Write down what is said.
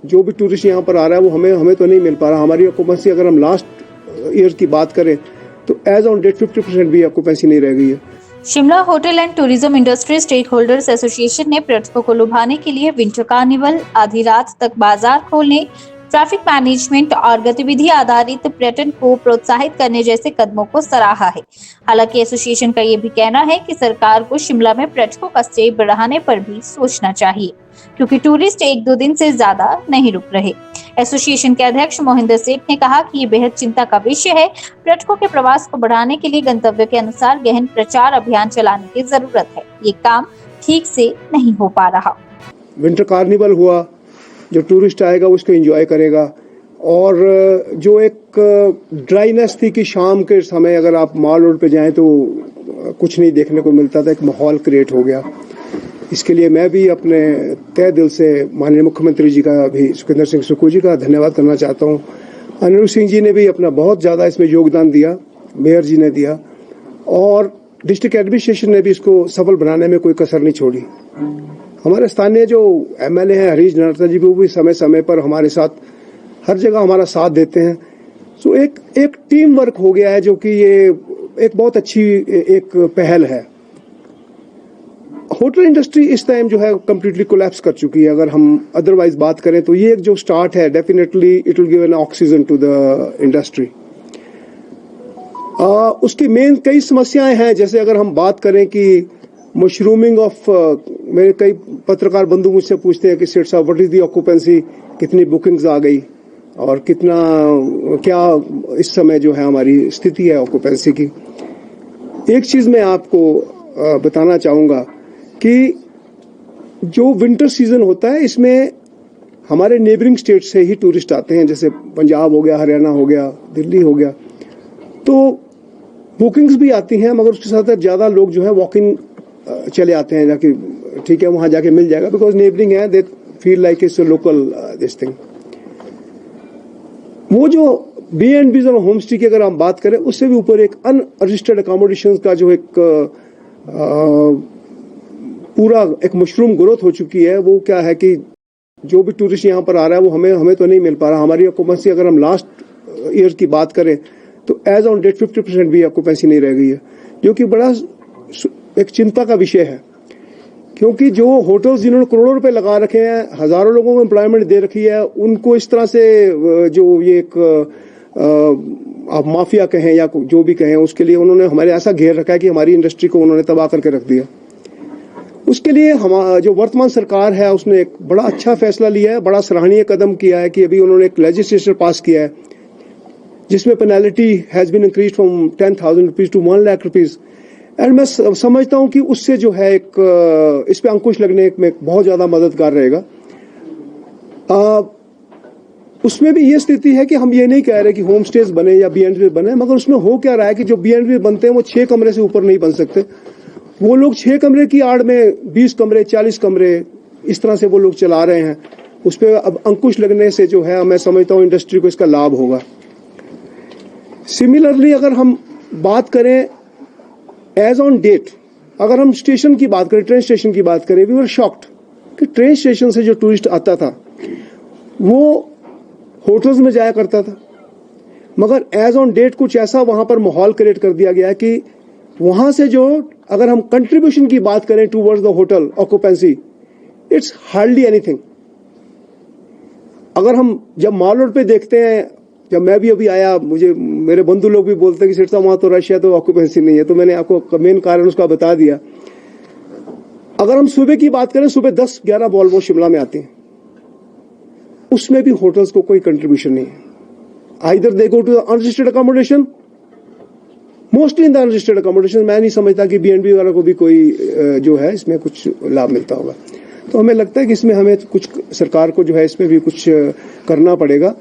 जो भी टूरिस्ट यहाँ पर आ रहा है वो हमें तो नहीं मिल पा रहा। हमारी ऑक्यूपेंसी अगर हम लास्ट ईयर की बात करें तो एज ऑन डेट 50% भी ऑक्यूपेंसी नहीं रह गई है। Shimla hotel and tourism industry stakeholders association ने पर्यटकों को लुभाने के लिए विंटर कार्निवल, आधी रात तक बाजार खोलने, ट्रैफिक मैनेजमेंट और गतिविधि आधारित पर्यटन को प्रोत्साहित करने जैसे कदमों को सराहा है। हालांकि एसोसिएशन का ये भी कहना है कि सरकार को शिमला में पर्यटकों का स्टे बढ़ाने पर भी सोचना चाहिए, क्योंकि टूरिस्ट 1-2 दिन से ज्यादा नहीं रुक रहे। एसोसिएशन के अध्यक्ष मोहिंदर सेठ ने कहा कि ये बेहद चिंता का विषय है। पर्यटकों के प्रवास को बढ़ाने के लिए गंतव्य के अनुसार गहन प्रचार अभियान चलाने की जरूरत है। ये काम ठीक से नहीं हो पा रहा। विंटर कार्निवल हुआ, जो टूरिस्ट आएगा उसको एंजॉय करेगा, और जो एक ड्राइनेस थी कि शाम के समय अगर आप मॉल रोड पे जाएं तो कुछ नहीं देखने को मिलता था, एक माहौल क्रिएट हो गया। इसके लिए मैं भी अपने तहे दिल से माननीय मुख्यमंत्री जी का भी, सुखविंदर सिंह सुक्खू जी का धन्यवाद करना चाहता हूँ। अनिरुद्ध सिंह जी ने भी अपना बहुत ज़्यादा इसमें योगदान दिया, मेयर जी ने दिया, और डिस्ट्रिक्ट एडमिनिस्ट्रेशन ने भी इसको सफल बनाने में कोई कसर नहीं छोड़ी। हमारे स्थानीय जो एमएलए हैं हरीश नर्ता जी भी, वो भी समय समय पर हमारे साथ हर जगह हमारा साथ देते हैं। सो एक टीम वर्क हो गया है, जो कि ये एक बहुत अच्छी एक पहल है। होटल इंडस्ट्री इस टाइम जो है कंप्लीटली कोलैप्स कर चुकी है। अगर हम अदरवाइज बात करें तो ये एक जो स्टार्ट है, definitely it will give an oxygen to the industry. उसकी मेन कई समस्याएं हैं, जैसे अगर हम बात करें कि मशरूमिंग ऑफ, मेरे कई पत्रकार बंधु मुझसे पूछते हैं कि सेठ साहब व्हाट इज दी ऑक्यूपेंसी, कितनी बुकिंग्स आ गई और कितना, क्या इस समय जो है हमारी स्थिति है ऑक्यूपेंसी की। एक चीज मैं आपको बताना चाहूंगा कि जो विंटर सीजन होता है इसमें हमारे नेबरिंग स्टेट से ही टूरिस्ट आते हैं, जैसे पंजाब हो गया, हरियाणा हो गया, दिल्ली हो गया, तो बुकिंग्स भी आती हैं, मगर उसके साथ ज्यादा लोग जो है वॉक इन चले आते हैं, जाके ठीक है वहां जाके मिल जाएगा, बिकॉज नेबरिंग है, they feel like it's local this thing. वो जो B&Bs और होम स्टे की अगर हम बात करें, उससे भी ऊपर एक अनरजिस्टर्ड अकोमोडेशन का जो एक पूरा एक मशरूम ग्रोथ हो चुकी है। वो क्या है कि जो भी टूरिस्ट यहाँ पर आ रहा है वो हमें तो नहीं मिल पा रहा। हमारी ऑक्यूपेंसी अगर हम लास्ट ईयर की बात करें तो एज ऑन डेट 50% भी ऑक्यूपेंसी नहीं रह गई है, जो कि बड़ा एक चिंता का विषय है, क्योंकि जो होटल्स जिन्होंने करोड़ों रुपए लगा रखे हैं, हजारों लोगों को एम्प्लॉयमेंट दे रखी है, उनको इस तरह से जो ये एक आप माफिया कहें या जो भी कहें, उसके लिए उन्होंने हमारे ऐसा घेर रखा है कि हमारी इंडस्ट्री को उन्होंने तबाह करके रख दिया। उसके लिए हम जो वर्तमान सरकार है उसने एक बड़ा अच्छा फैसला लिया है, बड़ा सराहनीय कदम किया है कि अभी उन्होंने एक लेजिस्लेचर पास किया है जिसमें penalty has been increase from 10,000 rupees to 1 lakh rupees. And मैं समझता हूं कि उससे जो है एक इस पे अंकुश लगने में बहुत ज्यादा मददगार रहेगा। उसमें भी ये स्थिति है कि हम ये नहीं कह रहे कि होम स्टेज बने या B&B बने, मगर उसमें हो क्या रहा है कि जो B&B बनते हैं वो 6 कमरे से ऊपर नहीं बन सकते। वो लोग 6 कमरे की आड़ में 20 कमरे 40 कमरे इस तरह से वो लोग चला रहे हैं। उस पर अब अंकुश लगने से जो है मैं समझता हूँ इंडस्ट्री को इसका लाभ होगा। सिमिलरली अगर हम बात करें एज ऑन डेट, अगर हम स्टेशन की बात करें, ट्रेन स्टेशन की बात करें, वी वर शॉक्ड कि ट्रेन स्टेशन से जो टूरिस्ट आता था वो होटल्स में जाया करता था, मगर एज ऑन डेट कुछ ऐसा वहां पर माहौल क्रिएट कर दिया गया है कि वहां से जो, अगर हम कंट्रीब्यूशन की बात करें towards the hotel occupancy, it's hardly anything. अगर हम जब मॉल रोड पे देखते हैं, जब मैं भी अभी आया, मुझे मेरे बंधु लोग भी बोलते हैं कि सेठ साहब वहां तो रश है तो ऑक्यूपेंसी नहीं है, तो मैंने आपको मेन कारण उसका बता दिया। अगर हम सुबह की बात करें, सुबह 10-11 वॉल्वो शिमला में आते हैं, उसमें भी होटल्स को कोई कंट्रीब्यूशन नहीं है। Either they go to the unregistered accommodation, mostly in the unregistered accommodation. मैं नहीं समझता कि B&B वालों को भी कोई जो है इसमें कुछ लाभ मिलता होगा। तो हमें लगता है कि इसमें हमें कुछ सरकार को जो है इसमें भी कुछ करना पड़ेगा।